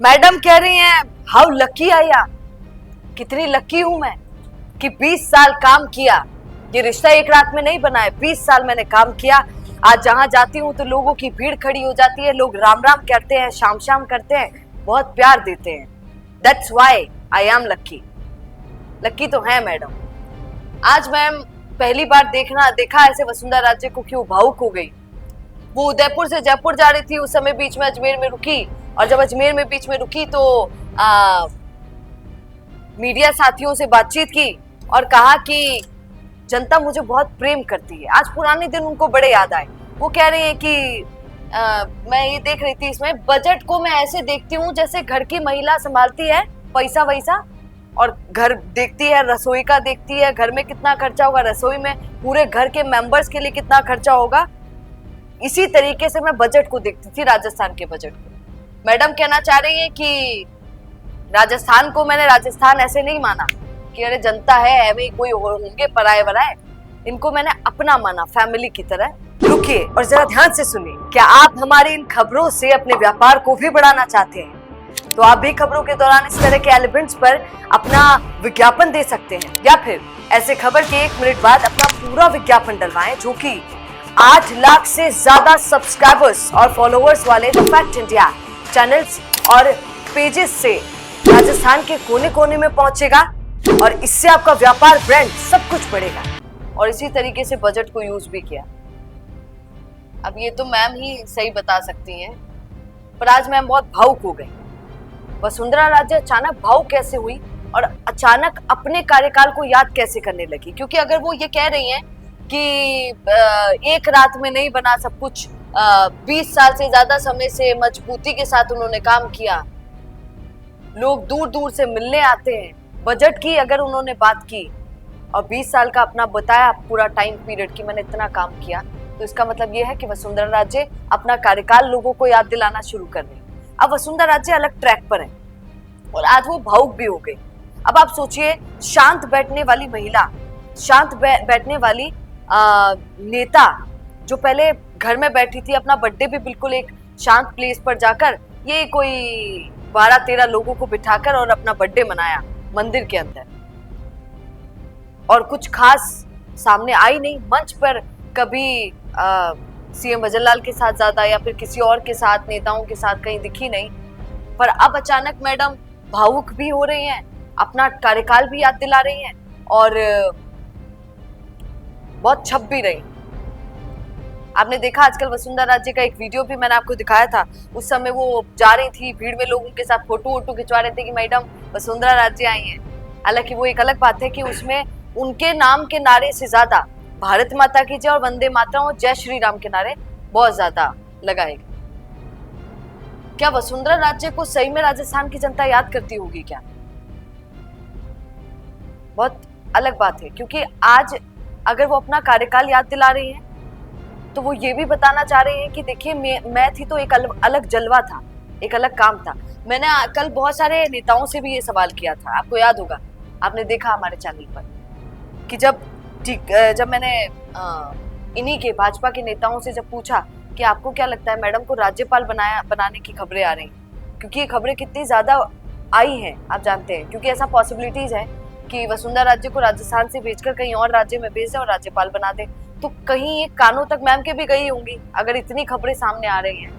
Madam कह रही हैं हाउ लकी आई एम, कितनी लकी हूं मैं कि 20 साल काम किया। ये रिश्ता एक रात में नहीं बना है, 20 साल मैंने काम किया। आज जहां जाती हूँ तो लोगों की भीड़ खड़ी हो जाती है, लोग राम राम करते हैं, शाम शाम करते हैं, बहुत प्यार देते हैं। That's why I am lucky. Lucky तो है मैडम। आज मैम पहली बार देखा ऐसे वसुंधरा राजे को, क्यों भावुक हो गई। वो उदयपुर से जयपुर जा रही थी, उस समय बीच में अजमेर में रुकी, और जब अजमेर में बीच में रुकी तो मीडिया साथियों से बातचीत की और कहा कि जनता मुझे बहुत प्रेम करती है। आज पुराने दिन उनको बड़े याद आए। वो कह रही है कि मैं ये देख रही थी, इसमें बजट को मैं ऐसे देखती हूँ जैसे घर की महिला संभालती है पैसा वैसा, और घर देखती है, रसोई का देखती है, घर में कितना खर्चा होगा, रसोई में पूरे घर के मेंबर्स के लिए कितना खर्चा होगा। इसी तरीके से मैं बजट को देखती थी, राजस्थान के बजट को। मैडम कहना चाह रही है कि राजस्थान को मैंने राजस्थान ऐसे नहीं माना कि अरे जनता है ऐਵੇਂ कोई होंगे पराए वराए, इनको मैंने अपना माना, फैमिली की तरह। रुकिए और जरा ध्यान से सुनिए। क्या आप हमारी इन खबरों से अपने व्यापार को भी बढ़ाना चाहते हैं? तो आप भी खबरों के दौरान इस तरह के एलिमेंट्स पर अपना विज्ञापन दे सकते हैं, या फिर ऐसे खबर के 1 मिनट बाद अपना पूरा विज्ञापन डलवाएं, जो कि 8 लाख से ज्यादा सब्सक्राइबर्स और फॉलोअर्स वाले द फैक्ट इंडिया चैनल्स और पेजेस से राजस्थान के कोने कोने में पहुंचेगा, और इससे आपका व्यापार, ब्रांड सब कुछ बढ़ेगा। और इसी तरीके से बजट को यूज भी किया। अब ये तो मैम ही सही बता सकती हैं, पर आज मैम बहुत भावुक हो गई। वसुंधरा राजे अचानक भावुक कैसे हुई और अचानक अपने कार्यकाल को याद कैसे करने लगी? क्योंकि अगर वो ये कह रही हैं कि एक रात में नहीं बना सब कुछ, 20 साल से ज्यादा समय से मजबूती के साथ उन्होंने काम किया, लोग दूर दूर से मिलने आते हैं, बजट की अगर उन्होंने बात की और 20 साल का अपना बताया पूरा टाइम पीरियड कि मैंने इतना काम किया, तो इसका मतलब ये है कि वसुंधरा राजे अपना कार्यकाल लोगों को याद दिलाना शुरू कर रही। अब वसुंधरा राजे अलग ट्रैक पर है और आज वो भावुक भी हो गई। अब आप सोचिए, शांत बैठने वाली महिला, शांत बैठने वाली नेता, जो पहले घर में बैठी थी, अपना बर्थडे भी बिल्कुल एक शांत प्लेस पर जाकर, ये कोई 12-13 लोगों को बिठाकर और अपना बर्थडे मनाया मंदिर के अंदर, और कुछ खास सामने आई नहीं मंच पर, कभी सीएम भजनलाल के साथ ज्यादा या फिर किसी और के साथ, नेताओं के साथ कहीं दिखी नहीं। पर अब अचानक मैडम भावुक भी हो रही हैं, अपना कार्यकाल भी याद दिला रही हैं और बहुत छप भी रही। आपने देखा आजकल वसुंधरा राजे का एक वीडियो भी मैंने आपको दिखाया था, उस समय वो जा रही थी भीड़ में, लोगों के साथ फोटो वोटो खिंचवा रहे थे कि मैडम वसुंधरा राजे आई हैं। हालांकि वो एक अलग बात है कि उसमें उनके नाम के नारे से ज्यादा भारत माता की जय और वंदे मातरम और जय श्री राम के नारे बहुत ज्यादा लगाए गए। क्या वसुंधरा राजे को सही में राजस्थान की जनता याद करती होगी क्या? बहुत अलग बात है, क्योंकि आज अगर वो अपना कार्यकाल याद दिला रही है तो वो ये भी बताना चाह रही है कि देखिए मैं थी तो एक अलग जलवा था, एक अलग काम था। मैंने कल बहुत सारे नेताओं से भी ये सवाल किया था, आपको याद होगा, आपने देखा हमारे चैनल पर, कि जब मैंने इन्हीं के भाजपा के नेताओं से जब पूछा कि आपको क्या लगता है मैडम को राज्यपाल बनाने की खबरें आ रही, क्योंकि ये खबरें कितनी ज्यादा आई हैं आप जानते हैं, क्योंकि ऐसा पॉसिबिलिटीज है कि वसुंधरा राजे को राजस्थान से भेजकर कहीं और राज्य में भेज दे और राज्यपाल बना दे, तो कहीं ये कानों तक मैम के भी गई होंगी। अगर इतनी खबरें सामने आ रही हैं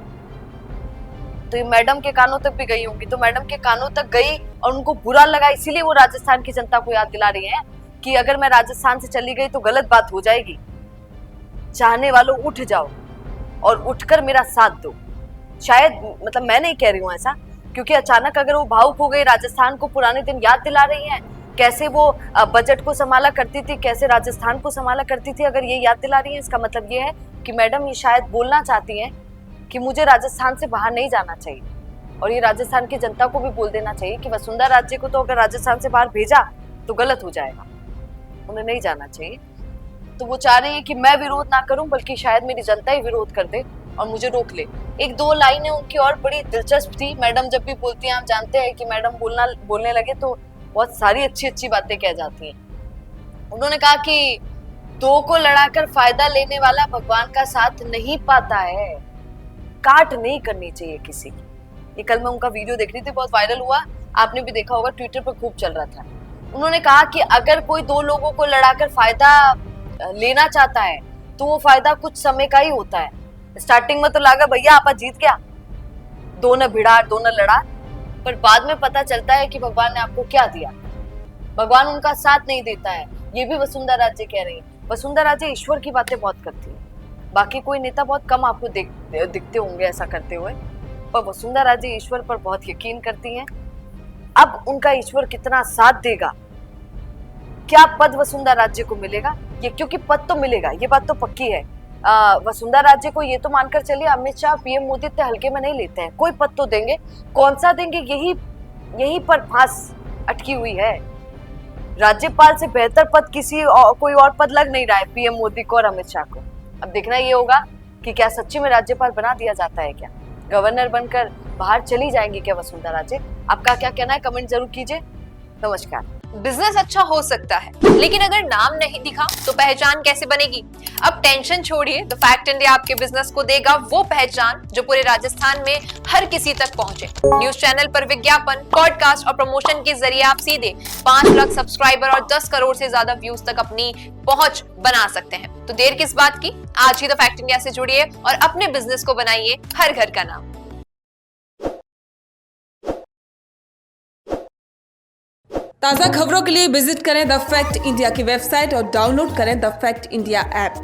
तो ये मैडम के कानों तक भी गई होंगी, तो मैडम के कानों तक गई और उनको बुरा लगा, इसीलिए वो राजस्थान की जनता को याद दिला रही है कि अगर मैं राजस्थान से चली गई तो गलत बात हो जाएगी। चाहने वालों उठ जाओ और उठकर मेरा साथ दो। शायद, मतलब मैं नहीं कह रही हूँ ऐसा, क्योंकि अचानक अगर वो भावुक हो गई, राजस्थान को पुराने दिन याद दिला रही हैं, कैसे वो बजट को संभाला करती थी, कैसे राजस्थान को संभाला करती थी, अगर ये याद दिला रही है, इसका मतलब ये है कि मैडम ये शायद बोलना चाहती हैं कि मुझे राजस्थान से बाहर नहीं जाना चाहिए, और ये राजस्थान की जनता को भी बोल देना चाहिए कि वसुंधरा राजे को तो अगर राजस्थान से बाहर भेजा तो गलत हो जाएगा, उन्हें नहीं जाना चाहिए। तो वो चाह रही है कि मैं विरोध ना करूं, बल्कि शायद मेरी जनता ही विरोध कर दे और मुझे रोक ले। 1-2 लाइनें उनकी और बड़ी दिलचस्प थी। मैडम जब भी बोलती हैं, आप जानते हैं कि मैडम बोलने लगे तो बहुत सारी अच्छी बातें कह जाती हैं। उन्होंने कहा कि 2 को लड़ाकर फायदा लेने वाला भगवान का साथ नहीं पाता है, काट नहीं करनी चाहिए किसी की, ये कल मैं उनका वीडियो देख रही थी, बहुत वायरल हुआ, आपने भी देखा होगा, ट्विटर पर खूब चल रहा था। उन्होंने कहा कि अगर कोई दो लोगों को लड़ाकर फायदा लेना चाहता है तो वो फायदा कुछ समय का ही होता है। स्टार्टिंग में तो लगा भैया आपा जीत गया, दो न भिड़ा दो न लड़ा, पर बाद में पता चलता है कि भगवान ने आपको क्या दिया, भगवान उनका साथ नहीं देता है। ये भी वसुंधरा राजे कह रही है। वसुंधरा राजे ईश्वर की बातें बहुत करती है, बाकी कोई नेता बहुत कम आपको दिखते होंगे ऐसा करते हुए, पर वसुंधरा राजे ईश्वर पर बहुत यकीन करती हैं। अब उनका ईश्वर कितना साथ देगा, क्या पद वसुंधरा राजे को मिलेगा, ये क्योंकि पद तो मिलेगा, ये बात तो पक्की है। वसुंधरा राजे को ये तो मानकर चलिए अमित शाह पीएम मोदी इतने हल्के में नहीं लेते हैं, कोई पद तो देंगे, कौन सा देंगे यही पर फांस अटकी हुई है। राज्यपाल से बेहतर पद कोई और पद लग नहीं रहा है पीएम मोदी को और अमित शाह को। अब देखना ये होगा कि क्या सच्ची में राज्यपाल बना दिया जाता है, क्या गवर्नर बनकर बाहर चली जाएंगी क्या वसुंधरा राजे। आपका क्या कहना है कमेंट जरूर कीजिए। नमस्कार। बिजनेस अच्छा हो सकता है, लेकिन अगर नाम नहीं दिखा तो पहचान कैसे बनेगी। अब टेंशन छोड़िए, द फैक्ट इंडिया आपके बिजनेस को देगा वो पहचान जो पूरे राजस्थान में हर किसी तक पहुंचे। न्यूज चैनल पर विज्ञापन, पॉडकास्ट और प्रमोशन के जरिए आप सीधे 5 लाख सब्सक्राइबर और 10 करोड़ से ज्यादा व्यूज तक अपनी पहुंच बना सकते हैं। तो देर किस बात की, आज ही द फैक्ट इंडिया से जुड़िए और अपने बिजनेस को बनाइए हर घर का नाम। ताज़ा खबरों के लिए विजिट करें द फैक्ट इंडिया की वेबसाइट और डाउनलोड करें द फैक्ट इंडिया ऐप।